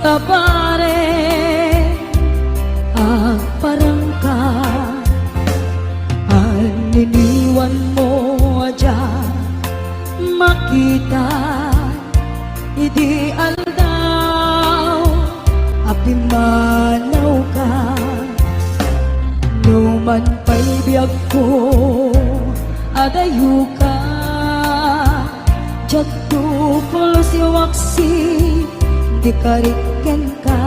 kabare parang ka aniniwan mo aja makita idi aldaw apimanaw ka numan pa'y biyag ko adayu ka jagto polo si waksi di kariken ka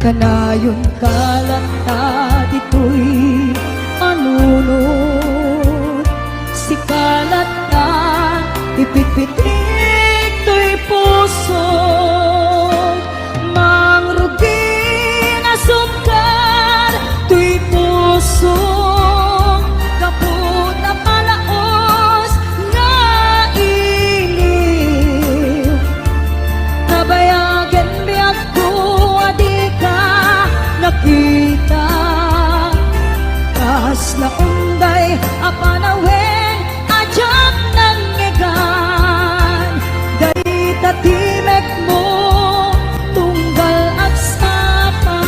kanayon kalanta dito'y manunod si kalanta ipitpitik to'y puso mangrugi na sumkar to'y puso kaput na palaos nga iliw nabayagan biyag ko adi ka nakita kas na unday apanawen ajak nangegan day tatimek mo tunggal at sapa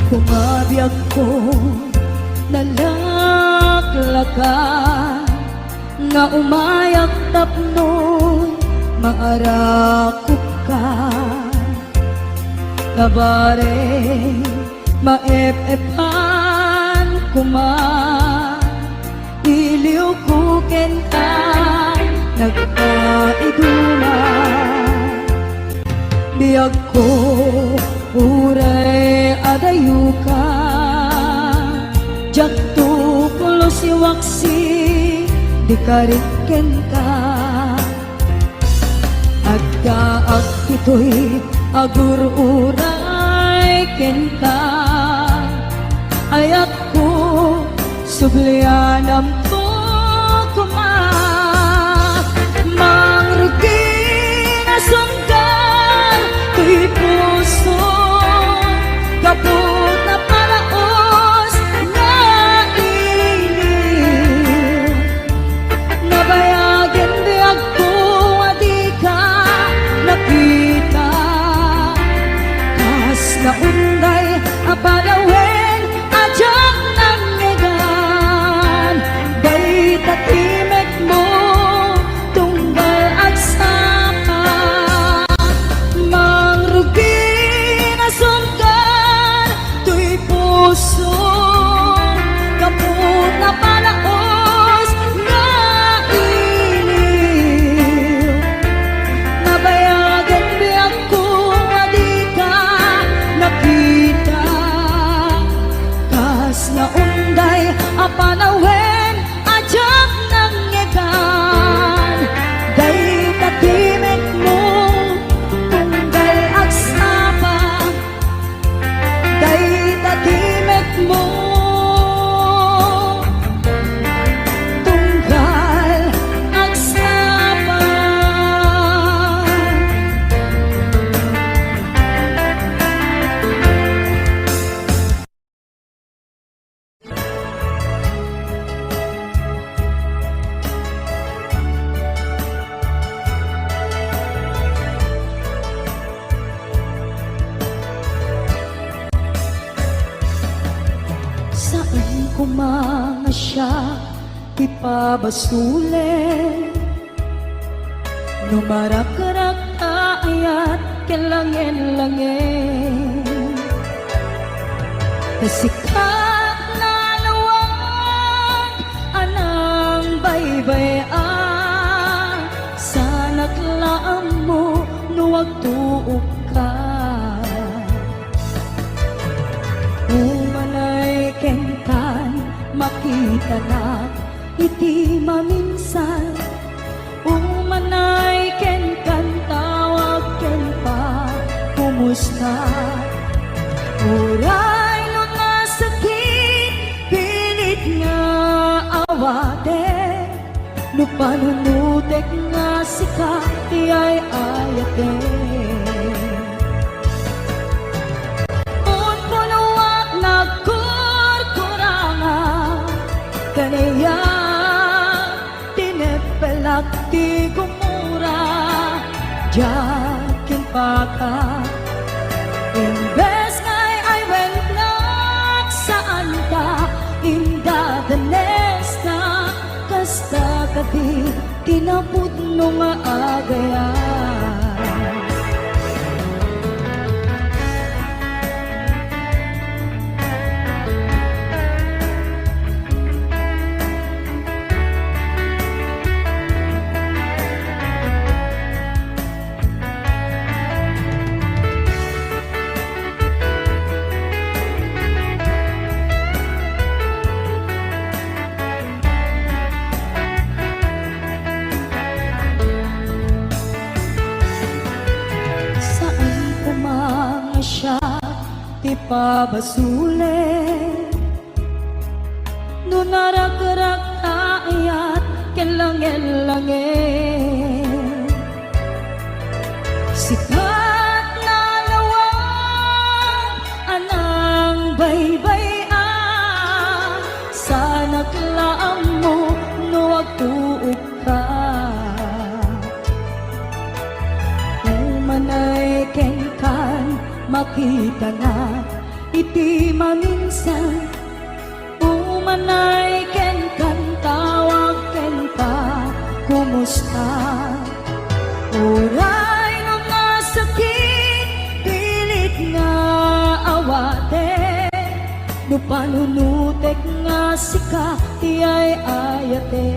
kumabiyag ko nalaklaka nga umayak tapnoy maarakot ka kabare maep-epan kuma iliw ko kenta nagkaidula biyag ko uray adayu ka jakto pulo si waksi di kariken ka agkaag ito'y agur uray kenta ayat ko sublianam po kumak mangrugi na sunggal to'y puso kaput na palaos nga iliw nabayagan biyag ko adi ka nakita kas na unday apalawen ajak nangegan day tatimek mo tunggal at sapa mangrugi na sungkal to'y puso kaput na palaos nga iliw nabayagan biyag ko adi ka nakita kas na unday apanawen ajak nangegan day tatimek mo tunggal at sapa day tatimek mo tunggal at sapa saan ko mga siya ipabasulen numarak-rak ayat kelangin-langin kasikat na lawag anang baybayan sanat laam mo nuwag tuok ka umanay kentan makita na iti maminsan umanay ken kan tawag ken pa kumusta? Uray no nasakit, pilit nga awate, no panunutek nga sika, iyay ayate. Un punuak nagkurkuranga, kanaya tinepelak di kumura, jakin paka. Imbes ngay ay wennak saan ka, inda danes na, kasta kadi kinapud no nga agayan. Siya ti pabasule, no narak-rak ayat kelangel-langel, sikat na lawan anang baybayan, sa naglaam mo no agtuog ka, umanay kenkan makita na iti maminsan, umanay ken kan tawag ken ka kumusta? Uray no nasakit, pilit nga awate, no panunutek nga sika, iyay ayate.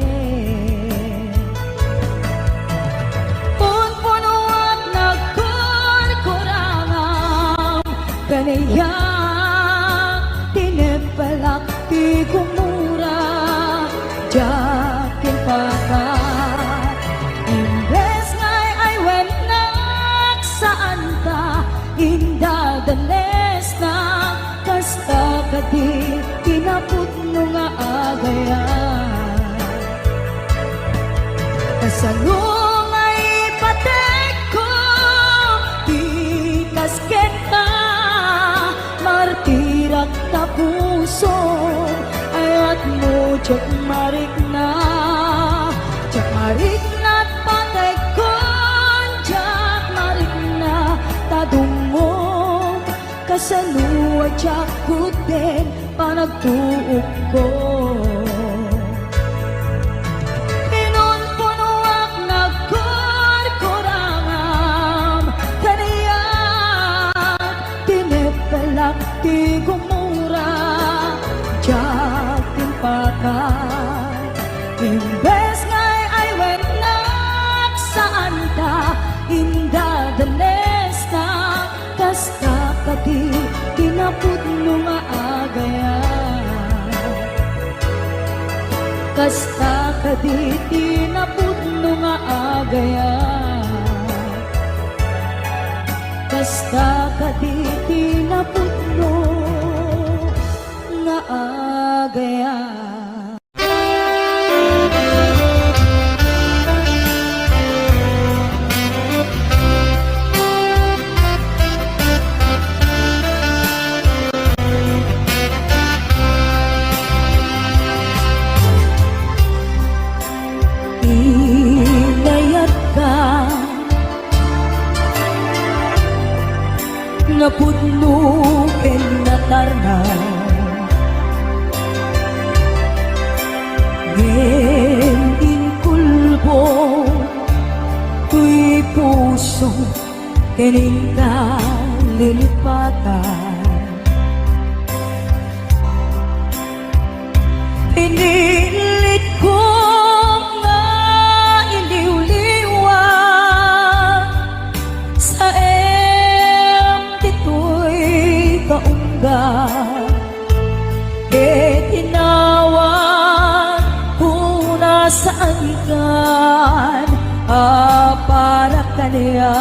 Kanaya tinepelak ti kumura, jakin paka. Imbes ngay ay wennak saan ka, inda danes na, kasta kadi kinapud no nga agayan. Kasalong ay patek ko, di kasket ka, martirak ta puso, ayat mo jak marik na patay kon, jak marik na tadungog, kasaluwa jak kuten panagtuog ko. Pinunpunuak nagkurkurangam, kaniya tinepelak ti kumura, jakin patay. Imbes ngay ay wennak saan ka, inda danes na, kasta kadi kinapud no nga agayan. Kasta kadi kinapud no nga agayan. Kasta kadi kinapud no nga agayan. Inayat ka nga pudno ken natarnaw, ngem inkulbo tuy puso keninda lilipatan, pinilit ko nga iliw-liwa sa tito'y kaungga, tinawan una sa angkan para kaniya.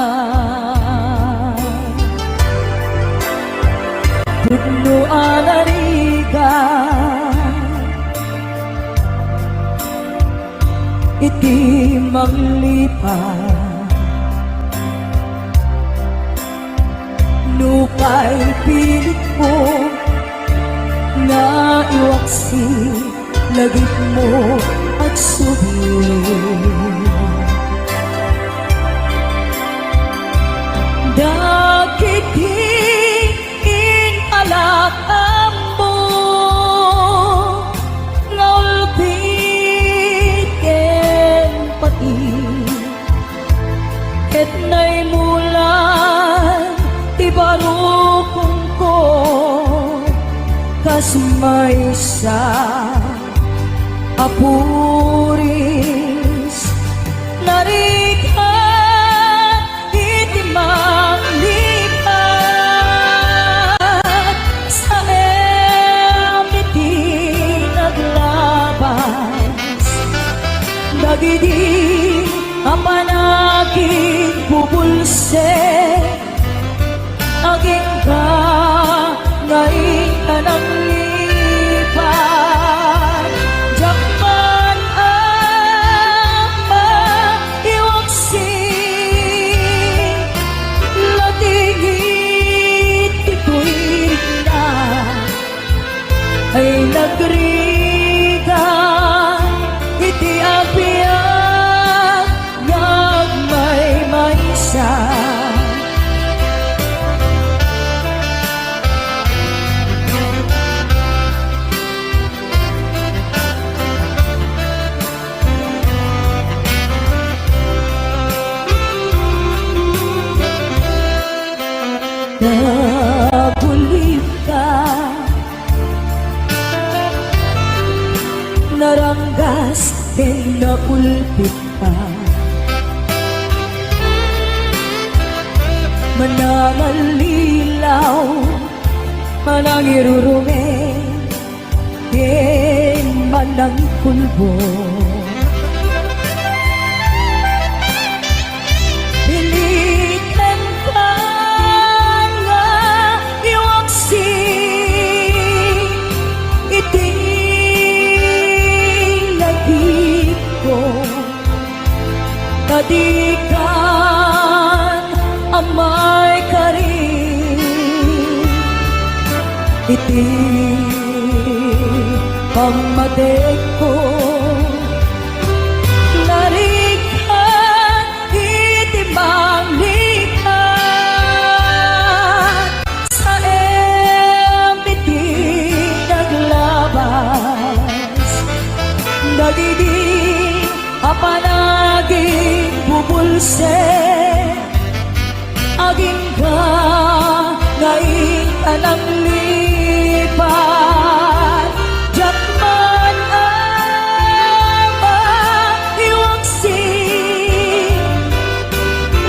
manglipat. Nupay pilit mo nga iwaksi, lagip mo at subli. Dakitin alak ambo nga ulpit ken pati ket nay mulan ti barukong ko kas maysa apuris narikat iti manglipat sa emiti naglabas dagidi ang panaging bubulse aging ka ngayon ka nang lipat. Jakman ang maiwaksi, latingit ito'y na ay nagrigan iti abiyag ngagmay maysa. Nabulit ka, naranggas din naulpit ka, manangalilaw, manangirurume, din manang kulbo. Kadikan amay karin iti pamatek ko narikan iti manglikat sa emiti naglabas dagidi apanaging bubulse aging ka ngayon ka nang lipat. Jakman ang maiwaksi,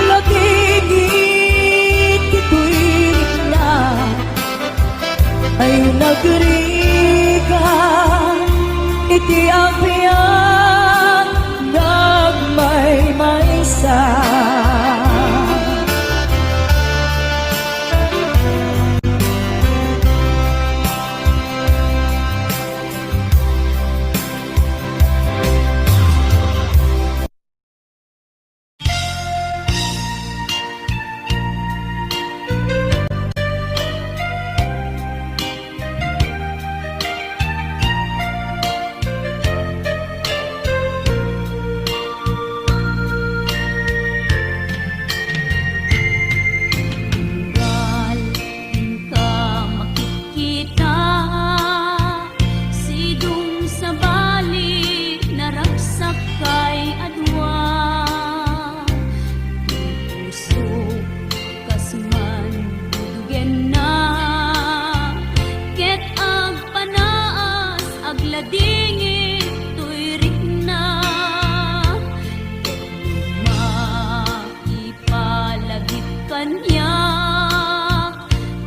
latingit ito'y na ay nagrigan iti abiyag nagmay maysa.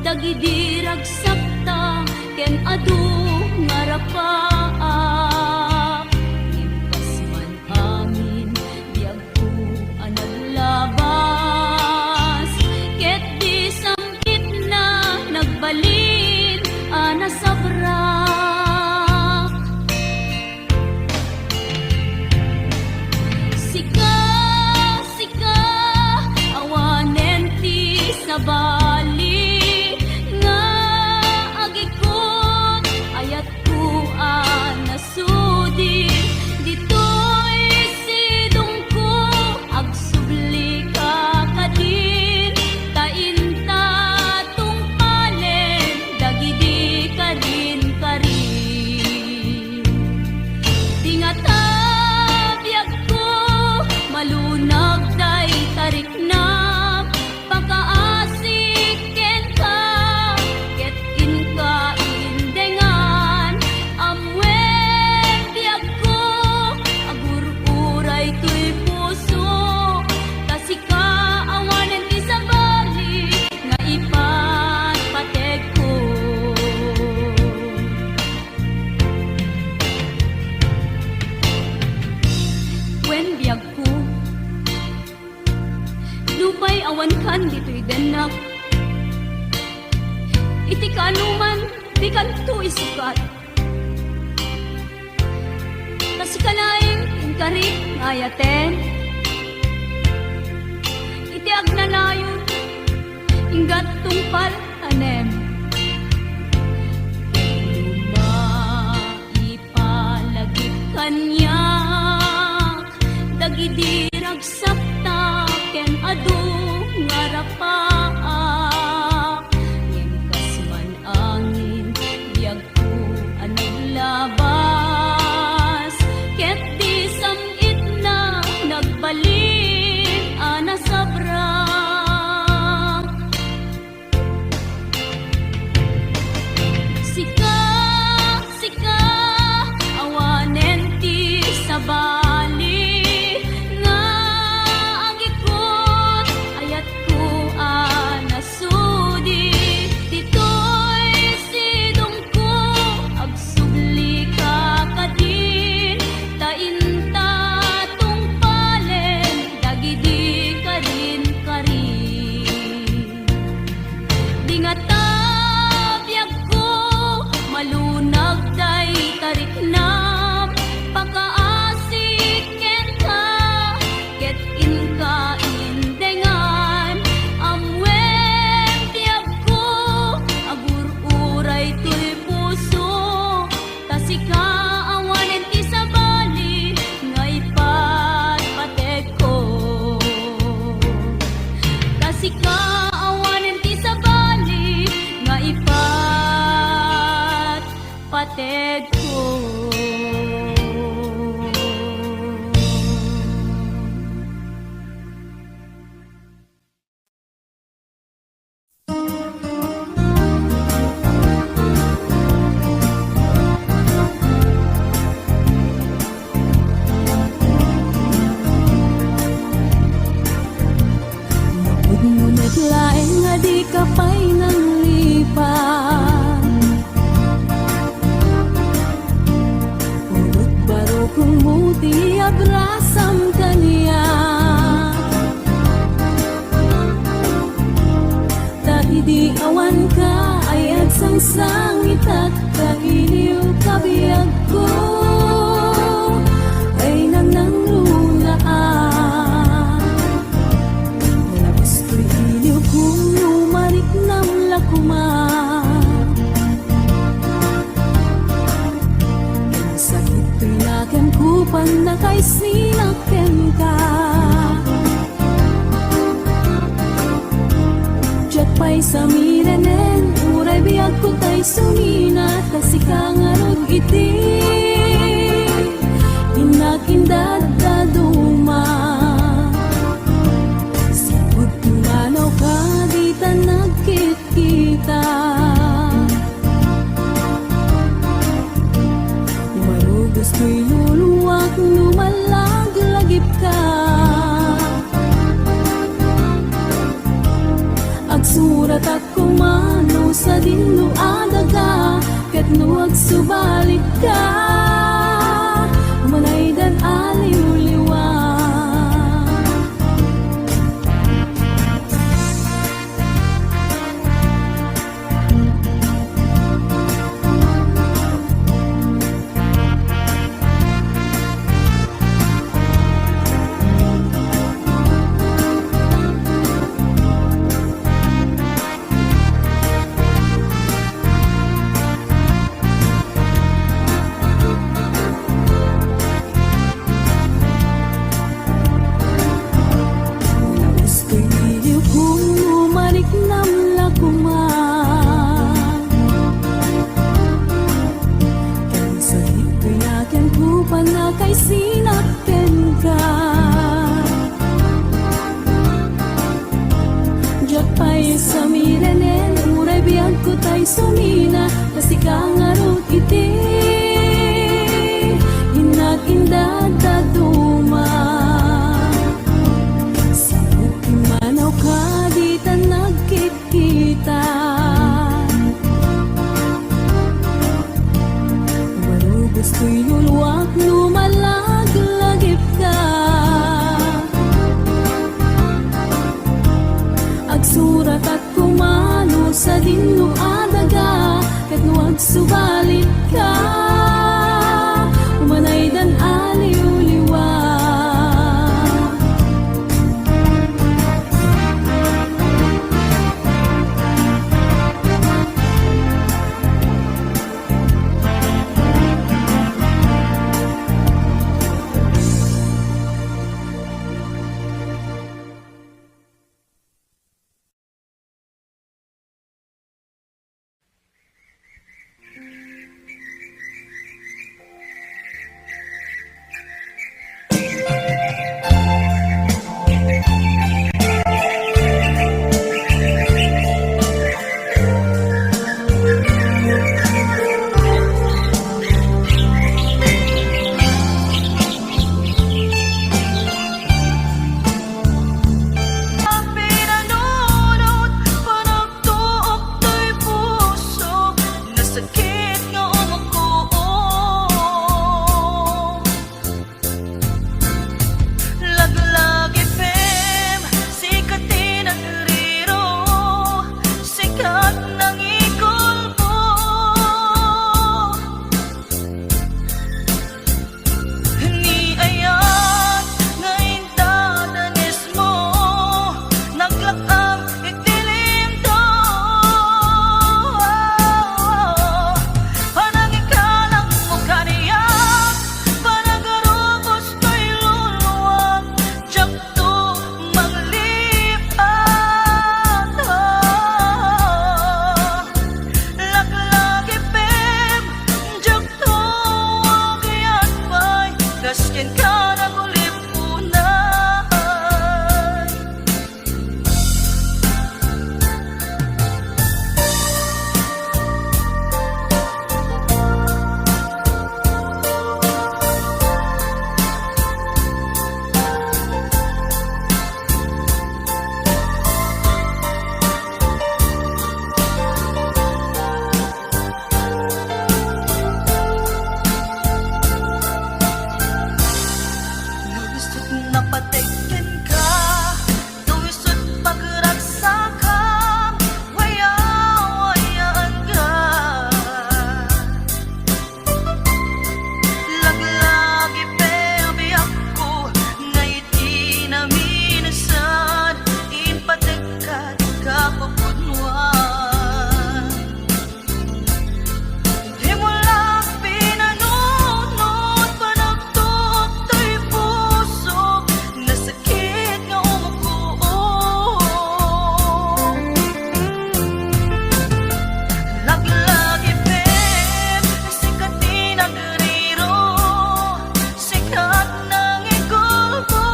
Dagidirag sakta ken adu ngarapaak impas man amin biag ko anaglabas ket di sangkit na nagbalin ana sabrak sika iti kaanuman, di kanto isukat. Kasi kalaing inkari ngayaten, iti agnanayon, inggat tungpal tanem. Lumaipalagit kanyak, dagidi ragsakta, ken adu ngarapaak. Yen kasman angin, biyag ko anaglabas, ket di samit na nagbalin anasabrak. Sika, sika, awanen ti sabali, nga agikot, ayat ko anasudi. Dito'y sidong ko, agsubli ka kadin, tainta tungpalen, dagidi ka rin karin. Di nga tabiyag ko, malunag day tariknam, pakaasik ken ka, ket inka indengan. Amwen tiyag ko, agur-uray to'y puso, tasika awanen ti sabali, nga ipatpatek ko. Tasika awanen ti sabali, nga ipatpatek ko. Ngunit laeng nga di ka pa'y nang lipat, urot baro kung muti abrasam kaniya. Dahil di awan ka ay agsangsangit at kailiw kabiyag ko, ay nang lunaan. Labas ko'y iliw kung lumarik ng lakuman. Sakit pinakan kupan na kay sinaken ka. Diyak pa'y samirenen, uray biyag ko tay sumina, kasi kangarog iti inakindad daduma. Sipod tumanaw ka, di ta nagkit-kita. Marugos ko'y luluwak, lumalag-lagip ka. Agsurat at kumano sa dinlo adaga, ket no agsubalik ka, manay dan aliw-liwa. Sumina, kasi kangarot iti inakindad daduma. Sabot manaw ka, di ta nagkikita. Marugos ko'y luluwak, lumalag-lagip ka. Agsurat at kumano sa dinlo adaga, subalit ka umanay dan aliw-liwa. Pinanunod, panagtuok to'y puso, nasakit nga umukuo. Laglag FM, sikatin ang riro, sikat ng ikulpo. Ni ayan, ngayon dadanis mo, naglakam itilim to. Panangikalang mo kaniyak, panagarubos ko'y luluwag, diyak to manglipat. Laglag FM, diyak to agayat pa'y kaskin ka na gulipunay. Luwisot na patigyan ka, luwisot pagraksa ka, waya-wayaan ka. Laglag ipeabiyak ko, ngayit inaminasan, ipatigkat ka papunwan. Di mo lang pinanunod, panagtuok to'y puso, nasakit nga umukuo. Laglag FM, sikatin ang riro, sikat ng ikulpo.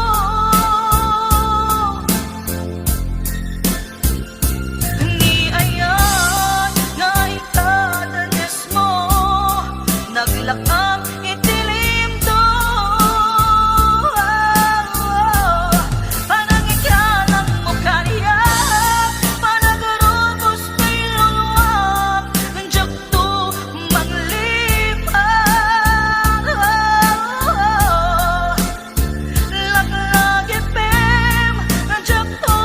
Ni ayan, nga itadanes mo, naglakam itilim to. Panangikalang mo kaniyak, panagarubos ko'y luluwag, diyak to manglipat. Laglag FM, diyak to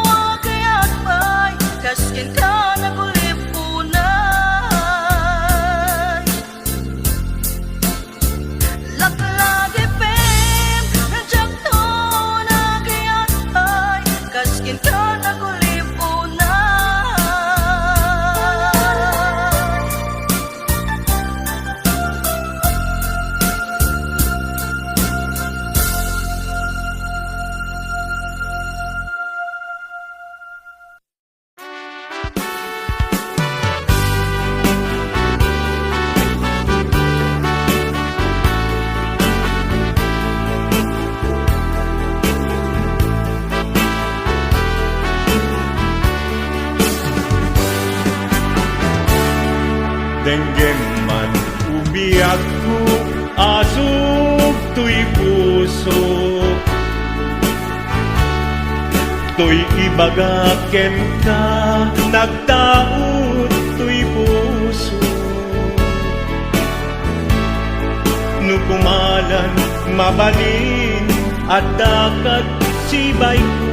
agayat pa'y kaskin ka na gulipunay. Laglag FM, diyak to nagayat pa'y kaskin ka na gulipunay. Denggem man umiyak ko, asog to'y puso. To'y ibagaken ka, nagtaot to'y puso. Nukumalan, mabalin, at dakat sibay ko,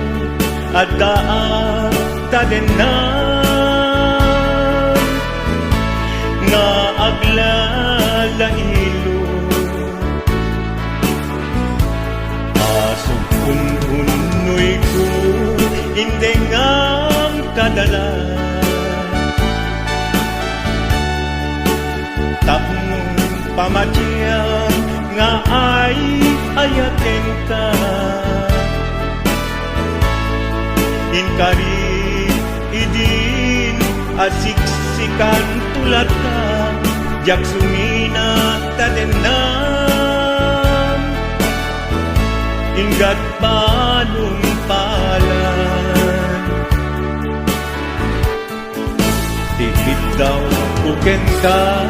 at daan tadenan. Nga Pamatiyang nga ay ayaten ka Inkari idin asiksikan tulad ka Jak sumina tadenam Inggat panumpalan Tipid daw uken ka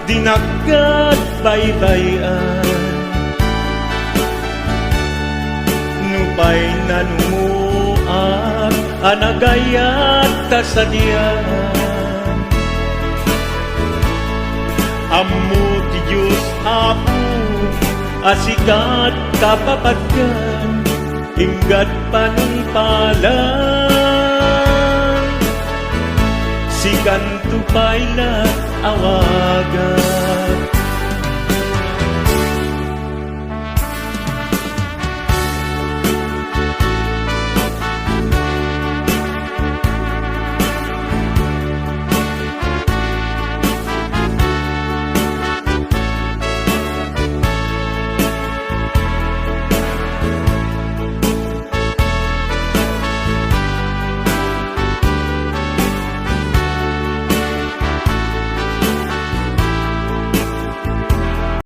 Dinagkat baybayan Nupay nanumuat Anagayat kasadyan Ammo ti Diyos Apo Asikat kapapagkan Inggat panumpalan Sikan tupay na awagan